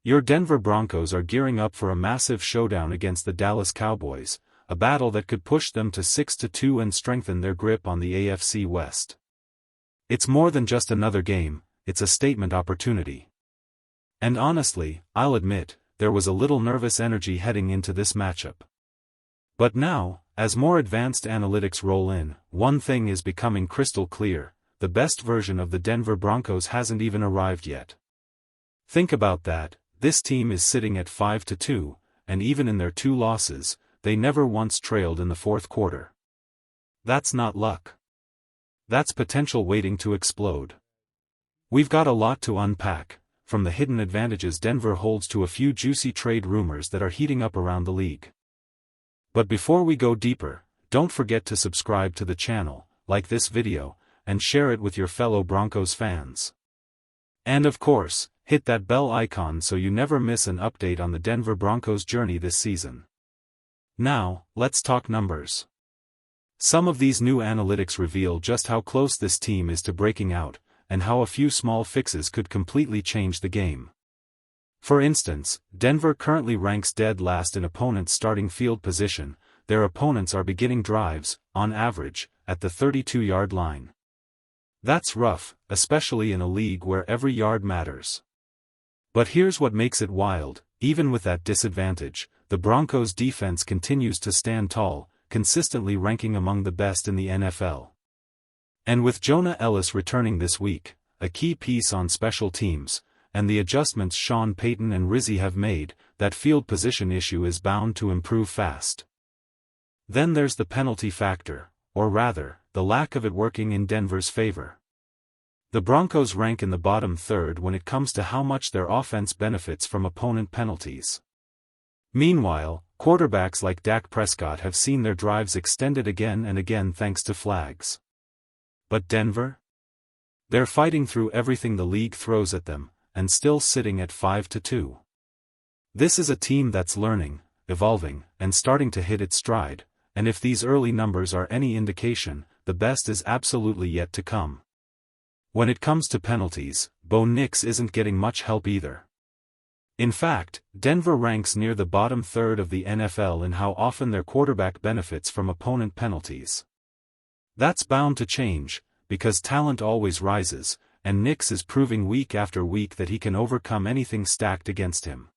Your Denver Broncos are gearing up for a massive showdown against the Dallas Cowboys, a battle that could push them to 6-2 and strengthen their grip on the AFC West. It's more than just another game, it's a statement opportunity. And honestly, I'll admit, there was a little nervous energy heading into this matchup. But now, as more advanced analytics roll in, one thing is becoming crystal clear: the best version of the Denver Broncos hasn't even arrived yet. Think about that. This team is sitting at 5-2, and even in their 2 losses, they never once trailed in the fourth quarter. That's not luck. That's potential waiting to explode. We've got a lot to unpack, from the hidden advantages Denver holds to a few juicy trade rumors that are heating up around the league. But before we go deeper, don't forget to subscribe to the channel, like this video, and share it with your fellow Broncos fans. And of course, hit that bell icon so you never miss an update on the Denver Broncos' journey this season. Now, let's talk numbers. Some of these new analytics reveal just how close this team is to breaking out, and how a few small fixes could completely change the game. For instance, Denver currently ranks dead last in opponents' starting field position. Their opponents are beginning drives, on average, at the 32-yard line. That's rough, especially in a league where every yard matters. But here's what makes it wild: even with that disadvantage, the Broncos' defense continues to stand tall, consistently ranking among the best in the NFL. And with Jonah Ellis returning this week, a key piece on special teams, and the adjustments Sean Payton and Rizzi have made, that field position issue is bound to improve fast. Then there's the penalty factor, or rather, the lack of it working in Denver's favor. The Broncos rank in the bottom third when it comes to how much their offense benefits from opponent penalties. Meanwhile, quarterbacks like Dak Prescott have seen their drives extended again and again thanks to flags. But Denver? They're fighting through everything the league throws at them, and still sitting at 5-2. This is a team that's learning, evolving, and starting to hit its stride, and if these early numbers are any indication, the best is absolutely yet to come. When it comes to penalties, Bo Nix isn't getting much help either. In fact, Denver ranks near the bottom third of the NFL in how often their quarterback benefits from opponent penalties. That's bound to change, because talent always rises, and Nix is proving week after week that he can overcome anything stacked against him.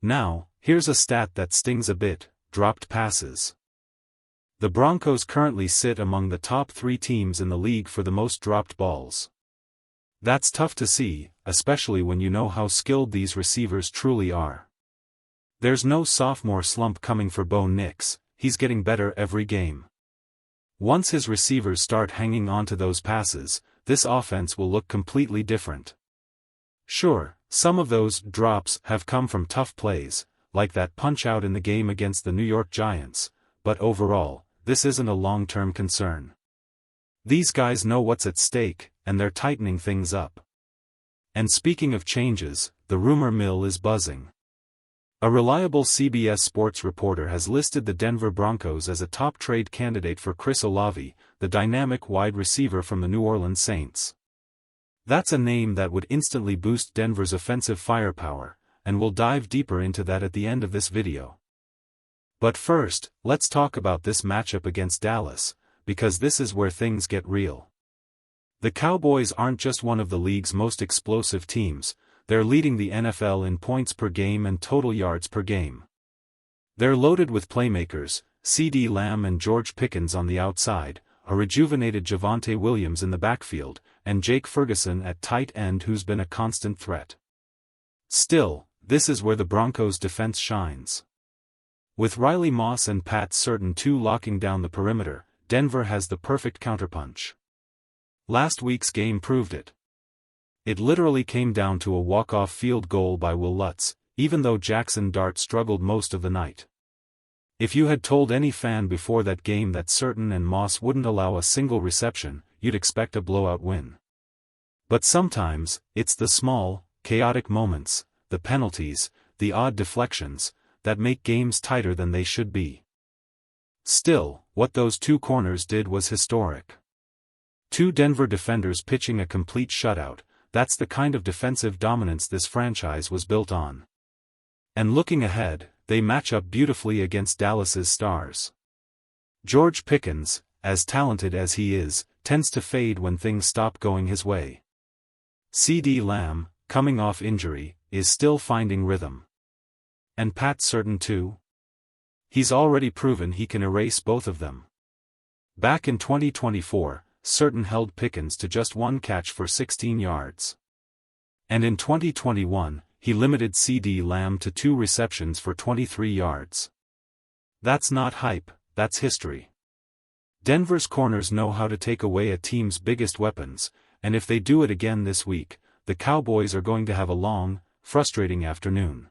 Now, here's a stat that stings a bit: dropped passes. The Broncos currently sit among the top 3 teams in the league for the most dropped balls. That's tough to see, especially when you know how skilled these receivers truly are. There's no sophomore slump coming for Bo Nix, he's getting better every game. Once his receivers start hanging on to those passes, this offense will look completely different. Sure, some of those drops have come from tough plays, like that punch-out in the game against the New York Giants, but overall, this isn't a long-term concern. These guys know what's at stake, and they're tightening things up. And speaking of changes, the rumor mill is buzzing. A reliable CBS Sports reporter has listed the Denver Broncos as a top trade candidate for Chris Olave, the dynamic wide receiver from the New Orleans Saints. That's a name that would instantly boost Denver's offensive firepower, and we'll dive deeper into that at the end of this video. But first, let's talk about this matchup against Dallas, because this is where things get real. The Cowboys aren't just one of the league's most explosive teams, they're leading the NFL in points per game and total yards per game. They're loaded with playmakers: CeeDee Lamb and George Pickens on the outside, a rejuvenated Javonte Williams in the backfield, and Jake Ferguson at tight end, who's been a constant threat. Still, this is where the Broncos' defense shines. With Riley Moss and Pat Surtain II locking down the perimeter, Denver has the perfect counterpunch. Last week's game proved it. It literally came down to a walk-off field goal by Will Lutz, even though Jackson Dart struggled most of the night. If you had told any fan before that game that Surtain and Moss wouldn't allow a single reception, you'd expect a blowout win. But sometimes, it's the small, chaotic moments, the penalties, the odd deflections, that make games tighter than they should be. Still, what those two corners did was historic. Two Denver defenders pitching a complete shutout, That's the kind of defensive dominance this franchise was built on. And looking ahead, they match up beautifully against Dallas's stars. George Pickens, as talented as he is, tends to fade when things stop going his way. CeeDee Lamb, coming off injury, is still finding rhythm. And Pat Surtain II? He's already proven he can erase both of them. Back in 2024, Surtain held Pickens to just one catch for 16 yards. And in 2021, he limited CeeDee Lamb to 2 receptions for 23 yards. That's not hype, that's history. Denver's corners know how to take away a team's biggest weapons, and if they do it again this week, the Cowboys are going to have a long, frustrating afternoon.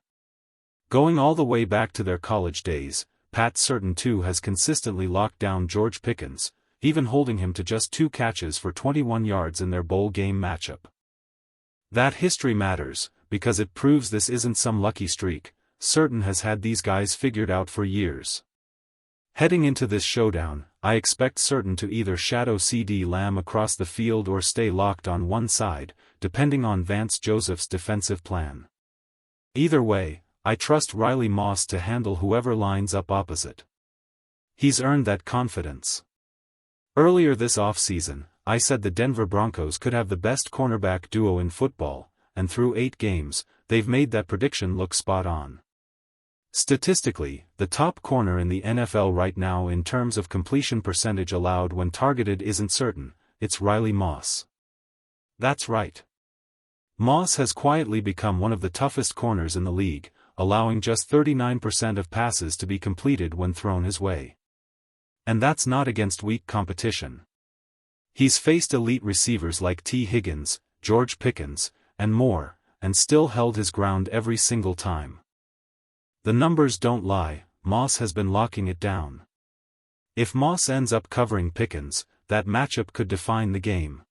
Going all the way back to their college days, Pat Surtain II has consistently locked down George Pickens, even holding him to just 2 catches for 21 yards in their bowl game matchup. That history matters, because it proves this isn't some lucky streak. Surtain has had these guys figured out for years. Heading into this showdown, I expect Surtain to either shadow CeeDee Lamb across the field or stay locked on one side, depending on Vance Joseph's defensive plan. Either way, I trust Riley Moss to handle whoever lines up opposite. He's earned that confidence. Earlier this offseason, I said the Denver Broncos could have the best cornerback duo in football, and through 8 games, they've made that prediction look spot on. Statistically, the top corner in the NFL right now in terms of completion percentage allowed when targeted isn't Surtain, it's Riley Moss. That's right. Moss has quietly become one of the toughest corners in the league, allowing just 39% of passes to be completed when thrown his way. And that's not against weak competition. He's faced elite receivers like T. Higgins, George Pickens, and more, and still held his ground every single time. The numbers don't lie, Moss has been locking it down. If Moss ends up covering Pickens, that matchup could define the game.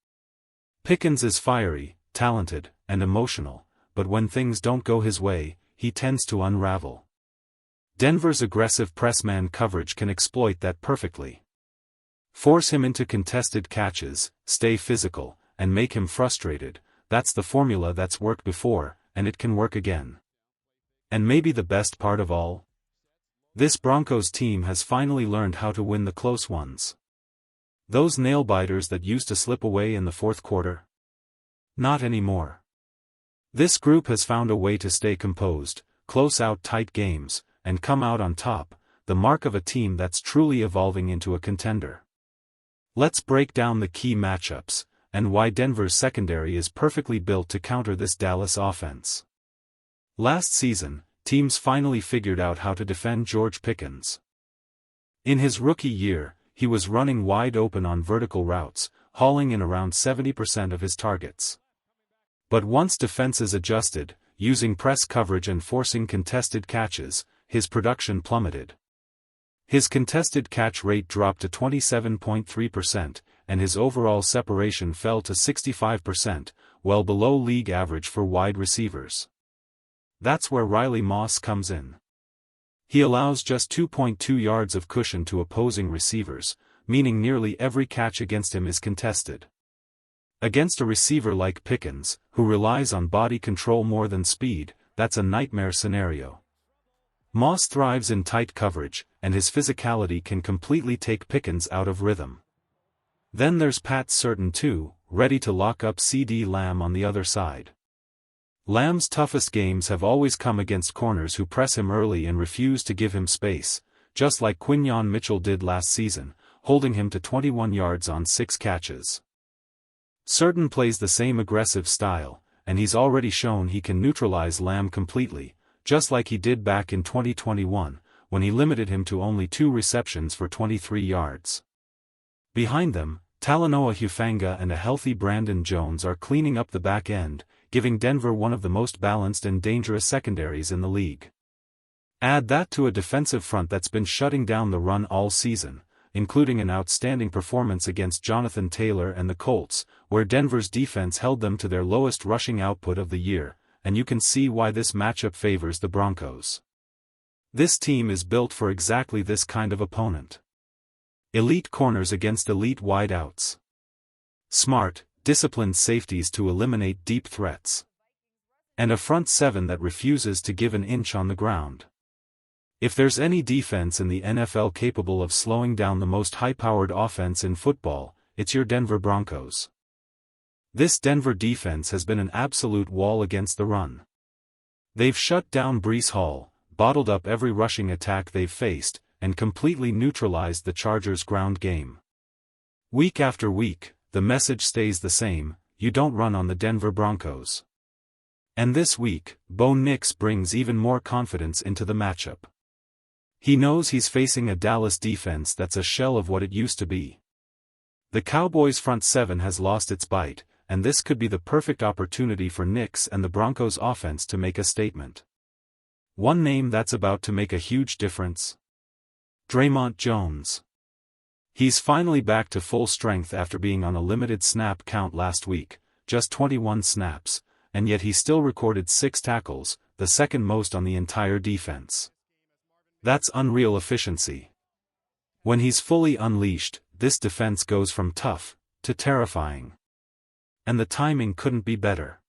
Pickens is fiery, talented, and emotional, but when things don't go his way, he tends to unravel. Denver's aggressive press-man coverage can exploit that perfectly. Force him into contested catches, stay physical, and make him frustrated. That's the formula that's worked before, and it can work again. And maybe the best part of all? This Broncos team has finally learned how to win the close ones. Those nail-biters that used to slip away in the fourth quarter? Not anymore. This group has found a way to stay composed, close out tight games, and come out on top, the mark of a team that's truly evolving into a contender. Let's break down the key matchups, and why Denver's secondary is perfectly built to counter this Dallas offense. Last season, teams finally figured out how to defend George Pickens. In his rookie year, he was running wide open on vertical routes, hauling in around 70% of his targets. But once defenses adjusted, using press coverage and forcing contested catches, his production plummeted. His contested catch rate dropped to 27.3%, and his overall separation fell to 65%, well below league average for wide receivers. That's where Riley Moss comes in. He allows just 2.2 yards of cushion to opposing receivers, meaning nearly every catch against him is contested. Against a receiver like Pickens, who relies on body control more than speed, that's a nightmare scenario. Moss thrives in tight coverage, and his physicality can completely take Pickens out of rhythm. Then there's Pat Surtain II, ready to lock up CeeDee Lamb on the other side. Lamb's toughest games have always come against corners who press him early and refuse to give him space, just like Quinyon Mitchell did last season, holding him to 21 yards on 6 catches. Surtain plays the same aggressive style, and he's already shown he can neutralize Lamb completely, just like he did back in 2021, when he limited him to only 2 receptions for 23 yards. Behind them, Talanoa Hufanga and a healthy Brandon Jones are cleaning up the back end, giving Denver one of the most balanced and dangerous secondaries in the league. Add that to a defensive front that's been shutting down the run all season, including an outstanding performance against Jonathan Taylor and the Colts, where Denver's defense held them to their lowest rushing output of the year, and you can see why this matchup favors the Broncos. This team is built for exactly this kind of opponent. Elite corners against elite wideouts. Smart, disciplined safeties to eliminate deep threats, and a front seven that refuses to give an inch on the ground. If there's any defense in the NFL capable of slowing down the most high-powered offense in football, it's your Denver Broncos. This Denver defense has been an absolute wall against the run. They've shut down Breece Hall, bottled up every rushing attack they've faced, and completely neutralized the Chargers' ground game. Week after week, the message stays the same: you don't run on the Denver Broncos. And this week, Bo Nix brings even more confidence into the matchup. He knows he's facing a Dallas defense that's a shell of what it used to be. The Cowboys' front seven has lost its bite, and this could be the perfect opportunity for Nix and the Broncos' offense to make a statement. One name that's about to make a huge difference: Draymond Jones. He's finally back to full strength after being on a limited snap count last week, just 21 snaps, and yet he still recorded 6 tackles, the second most on the entire defense. That's unreal efficiency. When he's fully unleashed, this defense goes from tough to terrifying. And the timing couldn't be better.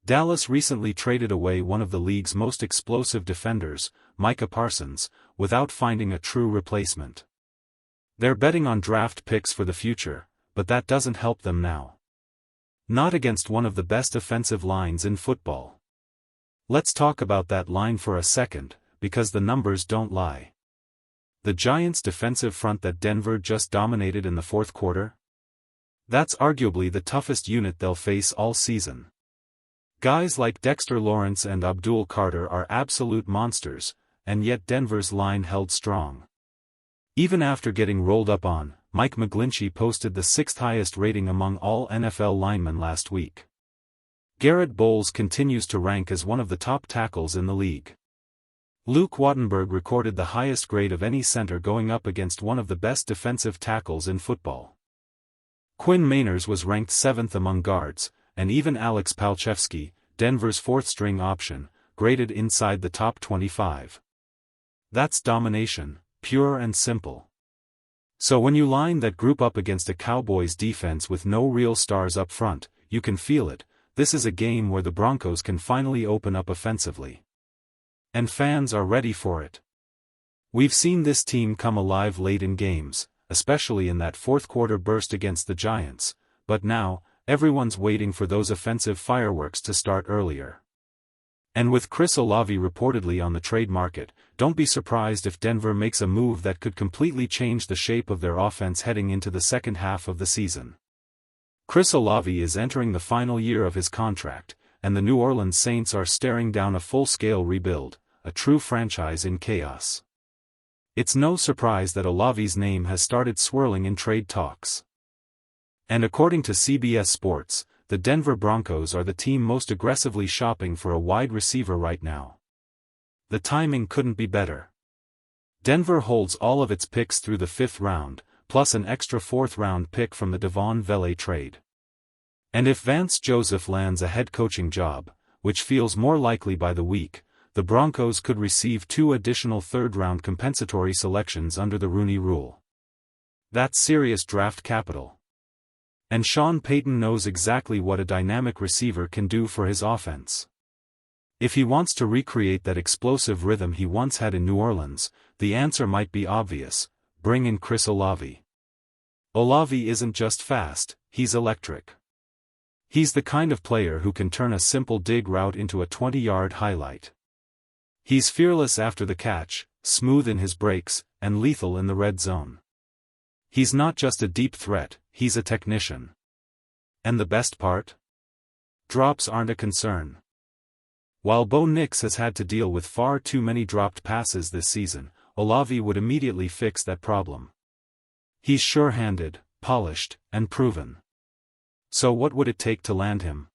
Dallas recently traded away one of the league's most explosive defenders, Micah Parsons, without finding a true replacement. They're betting on draft picks for the future, but that doesn't help them now. Not against one of the best offensive lines in football. Let's talk about that line for a second, because the numbers don't lie. The Giants' defensive front that Denver just dominated in the fourth quarter? That's arguably the toughest unit they'll face all season. Guys like Dexter Lawrence and Abdul Carter are absolute monsters, and yet Denver's line held strong. Even after getting rolled up on, Mike McGlinchey posted the 6th highest rating among all NFL linemen last week. Garrett Bowles continues to rank as one of the top tackles in the league. Luke Wattenberg recorded the highest grade of any center going up against one of the best defensive tackles in football. Quinn Meinerz was ranked 7th among guards, and even Alex Palchevsky, Denver's 4th-string option, graded inside the top 25. That's domination, pure and simple. So when you line that group up against a Cowboys defense with no real stars up front, you can feel it. This is a game where the Broncos can finally open up offensively. And fans are ready for it. We've seen this team come alive late in games, especially in that fourth-quarter burst against the Giants, but now, everyone's waiting for those offensive fireworks to start earlier. And with Chris Olave reportedly on the trade market, don't be surprised if Denver makes a move that could completely change the shape of their offense heading into the second half of the season. Chris Olave is entering the final year of his contract, and the New Orleans Saints are staring down a full-scale rebuild, a true franchise in chaos. It's no surprise that Olave's name has started swirling in trade talks. And according to CBS Sports, the Denver Broncos are the team most aggressively shopping for a wide receiver right now. The timing couldn't be better. Denver holds all of its picks through the 5th round, plus an extra 4th-round pick from the Devon Vele trade. And if Vance Joseph lands a head coaching job, which feels more likely by the week, the Broncos could receive 2 additional 3rd-round compensatory selections under the Rooney Rule. That's serious draft capital. And Sean Payton knows exactly what a dynamic receiver can do for his offense. If he wants to recreate that explosive rhythm he once had in New Orleans, the answer might be obvious: bring in Chris Olave. Olave isn't just fast, he's electric. He's the kind of player who can turn a simple dig route into a 20-yard highlight. He's fearless after the catch, smooth in his breaks, and lethal in the red zone. He's not just a deep threat, he's a technician. And the best part? Drops aren't a concern. While Bo Nix has had to deal with far too many dropped passes this season, Olave would immediately fix that problem. He's sure-handed, polished, and proven. So what would it take to land him?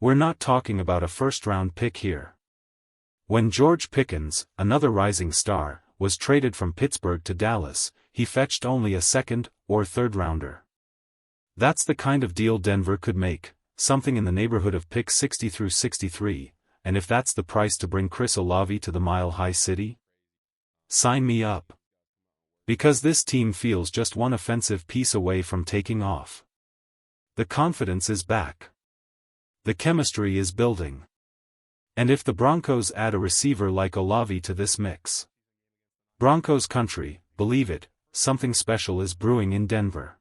We're not talking about a 1st-round pick here. When George Pickens, another rising star, was traded from Pittsburgh to Dallas, he fetched only a 2nd or 3rd-rounder. That's the kind of deal Denver could make, something in the neighborhood of pick 60 through 63, and if that's the price to bring Chris Olave to the Mile High City? Sign me up. Because this team feels just one offensive piece away from taking off. The confidence is back. The chemistry is building. And if the Broncos add a receiver like Olave to this mix, Broncos country, believe it, something special is brewing in Denver.